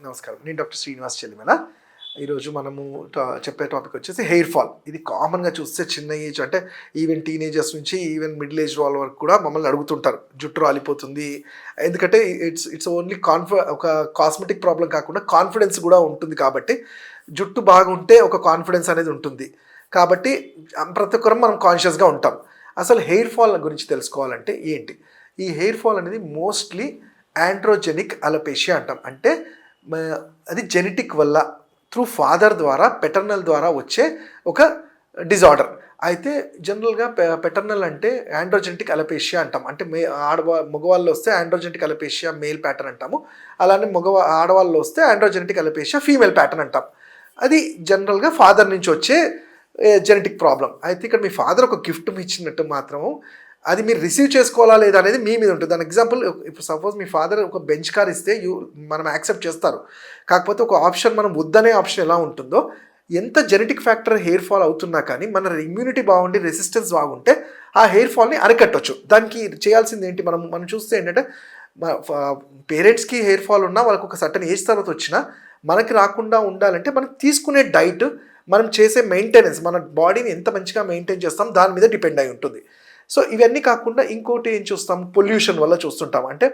నమస్కారం. నేను డాక్టర్ శ్రీనివాస్ చెల్లిమల. ఈరోజు మనము చెప్పే టాపిక్ వచ్చేసి హెయిర్ ఫాల్. ఇది కామన్‌గా చూస్తే చిన్న ఏజ్ అంటే ఈవెన్ టీనేజర్స్ నుంచి ఈవెన్ మిడిల్ ఏజ్ వాళ్ళ వరకు కూడా మమ్మల్ని అడుగుతుంటారు. జుట్టు రాలిపోతుంది. ఎందుకంటే ఇట్స్ ఇట్స్ ఓన్లీ ఒక కాస్మెటిక్ ప్రాబ్లమ్ కాకుండా కాన్ఫిడెన్స్ కూడా ఉంటుంది కాబట్టి జుట్టు బాగుంటే ఒక కాన్ఫిడెన్స్ అనేది ఉంటుంది. కాబట్టి ప్రతి ఒక్కరం మనం కాన్షియస్‌గా ఉంటాం. అసలు హెయిర్ ఫాల్ గురించి తెలుసుకోవాలంటే ఏంటి? ఈ హెయిర్ ఫాల్ అనేది మోస్ట్‌లీ ఆండ్రోజెనిక్ అలోపేషియా అంటాం. అంటే అది జెనెటిక్ వల్ల త్రూ ఫాదర్ ద్వారా పెటర్నల్ ద్వారా వచ్చే ఒక డిజార్డర్. అయితే జనరల్గా పెటర్నల్ అంటే ఆండ్రోజెనిక్ అలోపేషియా అంటాం. అంటే మగవాళ్ళు వస్తే ఆండ్రోజెనిక్ అలోపేషియా మేల్ ప్యాటర్న్ అంటాము. అలానే ఆడవాళ్ళు వస్తే ఆండ్రోజెనిక్ అలోపేషియా ఫీమేల్ ప్యాటర్న్ అంటాం. అది జనరల్గా ఫాదర్ నుంచి వచ్చే జెనెటిక్ ప్రాబ్లం. అయితే ఇక్కడ మీ ఫాదర్ ఒక గిఫ్ట్ ఇచ్చినట్టు మాత్రము అది మీరు రిసీవ్ చేసుకోవాలా లేదా అనేది మీ మీద ఉంటుంది. దాని ఎగ్జాంపుల్, ఇప్పుడు సపోజ్ మీ ఫాదర్ ఒక బెంచ్ కార్ ఇస్తే మనం యాక్సెప్ట్ చేస్తారు. కాకపోతే ఒక ఆప్షన్ మనం వద్దనే ఆప్షన్ ఎలా ఉంటుందో, ఎంత జెనెటిక్ ఫ్యాక్టర్ హెయిర్ ఫాల్ అవుతున్నా కానీ మన ఇమ్యూనిటీ బాగుండి రెసిస్టెన్స్ బాగుంటే ఆ హెయిర్ ఫాల్ని అరికట్టవచ్చు. దానికి చేయాల్సింది ఏంటి? మనం చూస్తే ఏంటంటే పేరెంట్స్కి హెయిర్ ఫాల్ ఉన్నా వాళ్ళకి ఒక సర్టన్ ఏజ్ తర్వాత వచ్చినా మనకి రాకుండా ఉండాలంటే మనం తీసుకునే డైట్, మనం చేసే మెయింటెనెన్స్, మన బాడీని ఎంత మంచిగా మెయింటైన్ చేస్తాం దాని మీద డిపెండ్ అయి ఉంటుంది. సో ఇవన్నీ కాకుండా ఇంకోటి ఏం చూస్తాం, పొల్యూషన్ వల్ల చూస్తుంటాం. అంటే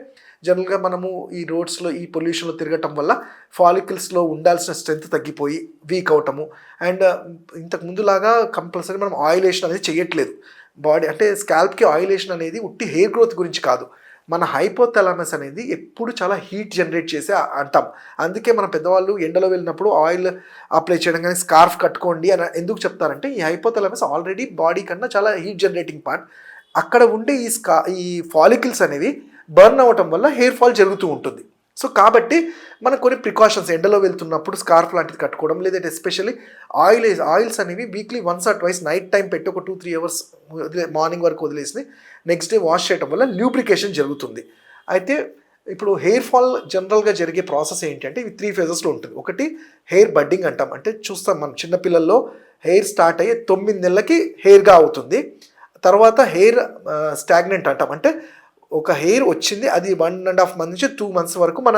జనరల్గా మనము ఈ రోడ్స్లో ఈ పొల్యూషన్లో తిరగటం వల్ల ఫాలికల్స్లో ఉండాల్సిన స్ట్రెంత్ తగ్గిపోయి వీక్ అవటము. అండ్ ఇంతకు ముందులాగా కంపల్సరీ మనం ఆయిలేషన్ అనేది చేయట్లేదు. బాడీ అంటే స్కాల్ప్కి ఆయిలేషన్ అనేది ఉట్టి హెయిర్ గ్రోత్ గురించి కాదు, మన హైపోథాలమస్ అనేది ఎప్పుడు చాలా హీట్ జనరేట్ చేసే అంటాం. అందుకే మన పెద్దవాళ్ళు ఎండలో వెళ్ళినప్పుడు ఆయిల్ అప్లై చేయడం కానీ స్కార్ఫ్ కట్టుకోండి అని ఎందుకు చెప్తారంటే ఈ హైపోథాలమస్ ఆల్రెడీ బాడీ కన్నా చాలా హీట్ జనరేటింగ్ పార్ట్. అక్కడ ఉండే ఈ ఫాలికల్స్ అనేవి బర్న్ అవ్వటం వల్ల హెయిర్ ఫాల్ జరుగుతూ ఉంటుంది. సో కాబట్టి మనం కొన్ని ప్రికాషన్స్ ఎండలో వెళ్తున్నప్పుడు స్కార్ఫ్ లాంటిది కట్టుకోవడం, లేదంటే ఎస్పెషల్లీ ఆయిల్స్ అనేవి weekly once or twice night time పెట్టి ఒక 2-3 అవర్స్ మార్నింగ్ వరకు వదిలేసి నెక్స్ట్ డే వాష్ చేయడం వల్ల ల్యూబ్రికేషన్ జరుగుతుంది. అయితే ఇప్పుడు హెయిర్ ఫాల్ జనరల్గా జరిగే ప్రాసెస్ ఏంటంటే ఇవి 3 ఫేజెస్లో ఉంటుంది. ఒకటి హెయిర్ బడ్డింగ్ అంటాం. అంటే చూస్తాం మనం చిన్నపిల్లల్లో హెయిర్ స్టార్ట్ అయ్యే 9 నెలలకి హెయిర్గా అవుతుంది. తర్వాత హెయిర్ స్టాగ్నెంట్ అంటాం. అంటే ఒక హెయిర్ వచ్చింది, అది 1.5 మంత్ నుంచి 2 మంత్స్ వరకు మన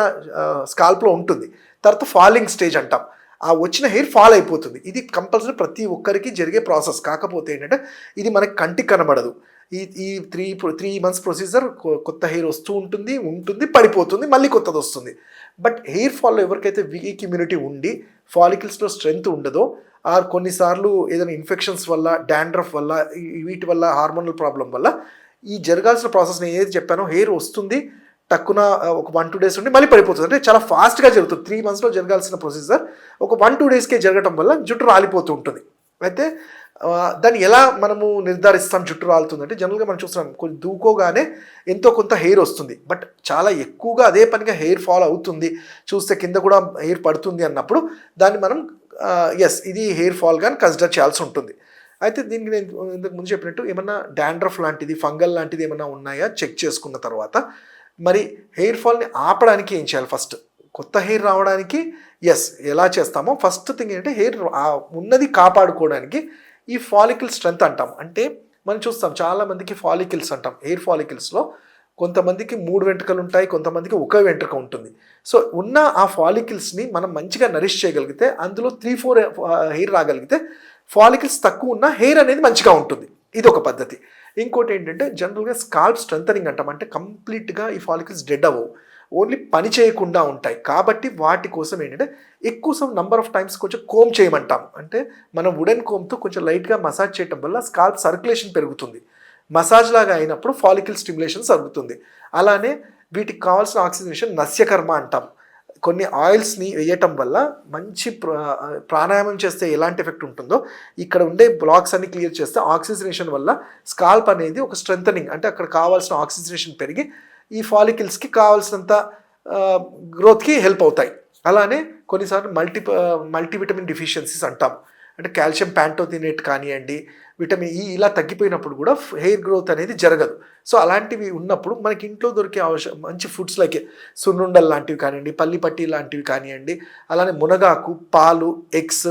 స్కాల్ప్లో ఉంటుంది. తర్వాత ఫాలింగ్ స్టేజ్ అంటాం. ఆ వచ్చిన హెయిర్ ఫాల్ అయిపోతుంది. ఇది కంపల్సరీ ప్రతి ఒక్కరికి జరిగే ప్రాసెస్. కాకపోతే ఏంటంటే ఇది మనకి కంటికి కనబడదు. ఈ 3 మంత్స్ ప్రొసీజర్ కొత్త హెయిర్ వస్తూ ఉంటుంది, పడిపోతుంది, మళ్ళీ కొత్తది వస్తుంది. బట్ హెయిర్ ఫాల్లో ఎవరికైతే వీక్ ఇమ్యూనిటీ ఉండి ఫాలికల్స్లో స్ట్రెంగ్త్ ఉండదో, ఆర్ కొన్నిసార్లు ఏదైనా ఇన్ఫెక్షన్స్ వల్ల, డాండ్రఫ్ వల్ల, వీటి వల్ల, హార్మోనల్ ప్రాబ్లం వల్ల ఈ జరగాల్సిన ప్రాసెస్ నేను ఏది చెప్పానో హెయిర్ వస్తుంది, టక్కున ఒక 1-2 డేస్ ఉండి మళ్ళీ పడిపోతుంది. అంటే చాలా ఫాస్ట్గా జరుగుతుంది. 3 మంత్స్లో జరగాల్సిన ప్రొసీజర్ ఒక 1-2 డేస్కే జరగడం వల్ల జుట్టు రాలిపోతూ ఉంటుంది. అయితే దాన్ని ఎలా మనము నిర్ధారిస్తాం జుట్టు రాలుతుందంటే జనరల్గా మనం చూస్తున్నాం కొంచెం దూకోగానే ఎంతో కొంత హెయిర్ వస్తుంది. బట్ చాలా ఎక్కువగా అదే పనిగా హెయిర్ ఫాల్ అవుతుంది, చూస్తే కింద కూడా హెయిర్ పడుతుంది అన్నప్పుడు దాన్ని మనం ఇది హెయిర్ ఫాల్ కానీ కన్సిడర్ చేయాల్సి ఉంటుంది. అయితే దీనికి నేను ఇంతకు ముందు చెప్పినట్టు ఏమన్నా డాండ్రఫ్ లాంటిది, ఫంగల్ లాంటిది ఏమన్నా ఉన్నాయా చెక్ చేసుకున్న తర్వాత మరి హెయిర్ ఫాల్ని ఆపడానికి ఏం చేయాలి? ఫస్ట్ కొత్త హెయిర్ రావడానికి ఎలా చేస్తామో ఫస్ట్ థింగ్ ఏంటంటే హెయిర్ ఉన్నది కాపాడుకోవడానికి ఈ ఫాలికల్ స్ట్రెంత్ అంటాం. అంటే మనం చూస్తాం చాలామందికి ఫాలికల్స్ అంటాం. హెయిర్ ఫాలికల్స్లో కొంతమందికి 3 వెంట్రుకలు ఉంటాయి, కొంతమందికి ఒక వెంట్రుక ఉంటుంది. సో ఉన్న ఆ ఫాలికల్స్ని మనం మంచిగా నరిష్ చేయగలిగితే అందులో 3-4 హెయిర్ రాగలిగితే ఫాలికల్స్ తక్కువ ఉన్న హెయిర్ అనేది మంచిగా ఉంటుంది. ఇది ఒక పద్ధతి. ఇంకోటి ఏంటంటే జనరల్గా స్కాల్ప్ స్ట్రెంథనింగ్ అంటాం. అంటే కంప్లీట్గా ఈ ఫాలికల్స్ డెడ్ అవ్వవు, ఓన్లీ పని చేయకుండా ఉంటాయి. కాబట్టి వాటి కోసం ఏంటంటే ఎక్కువ నంబర్ ఆఫ్ టైమ్స్ కొంచెం కోమ్ చేయమంటాం. అంటే మనం వుడెన్ కోమ్తో కొంచెం లైట్గా మసాజ్ చేయడం వల్ల స్కాల్ప్ సర్క్యులేషన్ పెరుగుతుంది. మసాజ్ లాగా అయినప్పుడు ఫాలికల్ స్టిమ్యులేషన్ జరుగుతుంది. అలానే వీటికి కావాల్సిన ఆక్సిజనేషన్ నస్యకర్మ అంటాం. కొన్ని ఆయిల్స్ని వేయటం వల్ల మంచి ప్రాణాయామం చేస్తే ఎలాంటి ఎఫెక్ట్ ఉంటుందో ఇక్కడ ఉండే బ్లాక్స్ అన్ని క్లియర్ చేస్తే ఆక్సిజనేషన్ వల్ల స్కాల్ప్ అనేది ఒక స్ట్రెంథనింగ్, అంటే అక్కడ కావాల్సిన ఆక్సిజనేషన్ పెరిగి ఈ ఫాలికల్స్కి కావాల్సినంత గ్రోత్కి హెల్ప్ అవుతాయి. అలానే కొన్నిసార్లు మల్టీవిటమిన్ డిఫిషియన్సీస్ అంటాం. అంటే కాల్షియం ప్యాంటోథినేట్ కానివ్వండి, విటమిన్ ఈ ఇలా తగ్గిపోయినప్పుడు కూడా హెయిర్ గ్రోత్ అనేది జరగదు. సో అలాంటివి ఉన్నప్పుడు మనకి ఇంట్లో దొరికే మంచి ఫుడ్స్ లైక్ సున్నుండలు లాంటివి కానివ్వండి, పల్లి పట్టి లాంటివి కానివ్వండి, అలానే మునగాకు, పాలు, ఎగ్స్,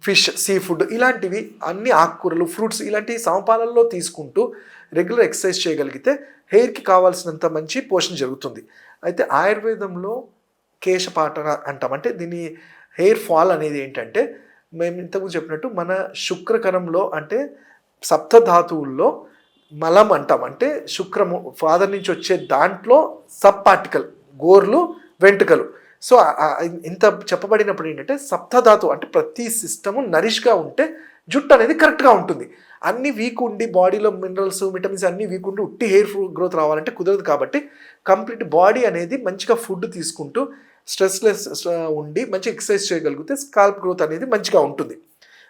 ఫిష్, సీ ఫుడ్ ఇలాంటివి అన్ని ఆకుకూరలు, ఫ్రూట్స్ ఇలాంటివి సమపాలల్లో తీసుకుంటూ రెగ్యులర్ ఎక్సర్సైజ్ చేయగలిగితే హెయిర్కి కావాల్సినంత మంచి పోషణ జరుగుతుంది. అయితే ఆయుర్వేదంలో కేశపాటన అంటాం. అంటే దీని హెయిర్ ఫాల్ అనేది ఏంటంటే, మేము ఇంతకుముందు చెప్పినట్టు మన శుక్రకణంలో అంటే సప్తధాతువుల్లో మలం అంటాం. అంటే శుక్రము ఫాదర్ నుంచి వచ్చే దాంట్లో సబ్ పార్టికల్ గోర్లు, వెంట్రుకలు. సో ఇంత చెప్పబడినప్పుడు ఏంటంటే సప్తధాతు అంటే ప్రతి సిస్టము నరిష్గా ఉంటే జుట్టు అనేది కరెక్ట్గా ఉంటుంది. అన్ని వీక్ ఉండి బాడీలో మినరల్స్, విటమిన్స్ అన్నీ వీక్ ఉండి ఉట్టి హెయిర్ గ్రోత్ రావాలంటే కుదరదు. కాబట్టి కంప్లీట్ బాడీ అనేది మంచిగా ఫుడ్ తీసుకుంటూ స్ట్రెస్లెస్ ఉండి మంచి ఎక్సర్సైజ్ చేయగలిగితే స్కాల్ప్ గ్రోత్ అనేది మంచిగా ఉంటుంది.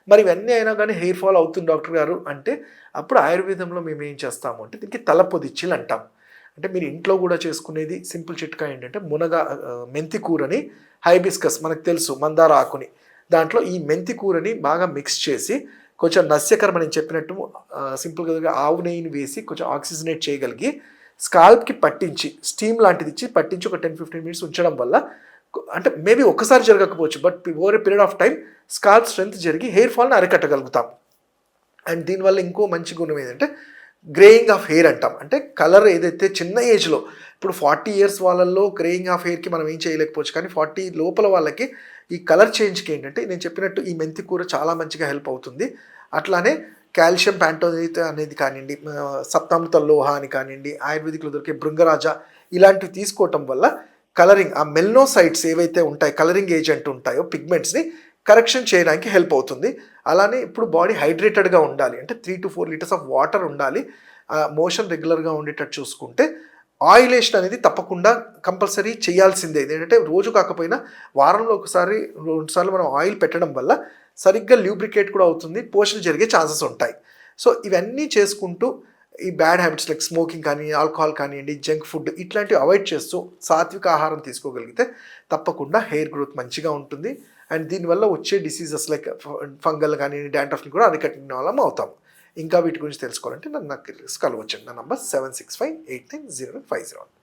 మరి ఇవన్నీ అయినా కానీ హెయిర్ ఫాల్ అవుతుంది డాక్టర్ గారు అంటే, అప్పుడు ఆయుర్వేదంలో మేము ఏం చేస్తాము అంటే దీనికి తలపొదిచ్చిలు అంటాం. అంటే మీరు ఇంట్లో కూడా చేసుకునేది సింపుల్ చిట్కా ఏంటంటే మెంతి కూరని, హైబిస్కస్ మనకు తెలుసు మందార ఆకుని, దాంట్లో ఈ మెంతి కూరని బాగా మిక్స్ చేసి కొంచెం నస్యకర్మ నేను చెప్పినట్టు సింపుల్గా ఆవు నెయ్యిని వేసి కొంచెం ఆక్సిజనేట్ చేయగలిగి స్కాల్ప్కి పట్టించి స్టీమ్ లాంటిది ఇచ్చి పట్టించి ఒక 10-15 మినిట్స్ ఉంచడం వల్ల అంటే మేబీ ఒక్కసారి జరగకపోవచ్చు, but over a period of time scalp strength జరిగి హెయిర్ ఫాల్ని అరికట్టగలుగుతాం. అండ్ దీనివల్ల ఇంకో మంచి గుణం ఏంటంటే గ్రేయింగ్ ఆఫ్ హెయిర్ అంటాం. అంటే కలర్ ఏదైతే చిన్న ఏజ్లో ఇప్పుడు 40 ఇయర్స్ వాళ్ళల్లో గ్రేయింగ్ ఆఫ్ హెయిర్కి మనం ఏం చేయలేకపోవచ్చు, కానీ 40 లోపల వాళ్ళకి ఈ కలర్ చేంజ్కి ఏంటంటే నేను చెప్పినట్టు ఈ మెంతి కూర చాలా మంచిగా హెల్ప్ అవుతుంది. అట్లానే కాల్షియం ప్యాంటోనైట్ అనేది కానివ్వండి, సప్తామృత లోహ అని కానివ్వండి, ఆయుర్వేదిక్లో దొరికే భృంగరాజ ఇలాంటివి తీసుకోవటం వల్ల కలరింగ్ ఆ మెల్నోసైట్స్ ఏవైతే ఉంటాయో కలరింగ్ ఏజెంట్ ఉంటాయో పిగ్మెంట్స్ని కరెక్షన్ చేయడానికి హెల్ప్ అవుతుంది. అలానే ఇప్పుడు బాడీ హైడ్రేటెడ్గా ఉండాలి అంటే 3 to 4 లీటర్స్ ఆఫ్ వాటర్ ఉండాలి. మోషన్ రెగ్యులర్గా ఉండేటట్టు చూసుకుంటే ఆయిలేషన్ అనేది తప్పకుండా కంపల్సరీ చేయాల్సిందే. ఏంటంటే రోజు కాకపోయినా వారంలో ఒకసారి 2 సార్లు మనం ఆయిల్ పెట్టడం వల్ల సరిగ్గా ల్యూబ్రికేట్ కూడా అవుతుంది, పోషణ జరిగే ఛాన్సెస్ ఉంటాయి. సో ఇవన్నీ చేసుకుంటూ ఈ బ్యాడ్ హ్యాబిట్స్ లైక్ స్మోకింగ్ కానీ, ఆల్కహాల్ కానివ్వండి, జంక్ ఫుడ్ ఇట్లాంటివి అవాయిడ్ చేస్తూ సాత్విక ఆహారం తీసుకోగలిగితే తప్పకుండా హెయిర్ గ్రోత్ మంచిగా ఉంటుంది. అండ్ దీనివల్ల వచ్చే డిసీజెస్ లైక్ ఫంగల్ కానీ డాండ్రఫ్ని కూడా అరికట్టిన వాళ్ళం అవుతాం. ఇంకా వీటి గురించి తెలుసుకోవాలంటే నాకు కలవచ్చండి. నా నంబర్ 76589050.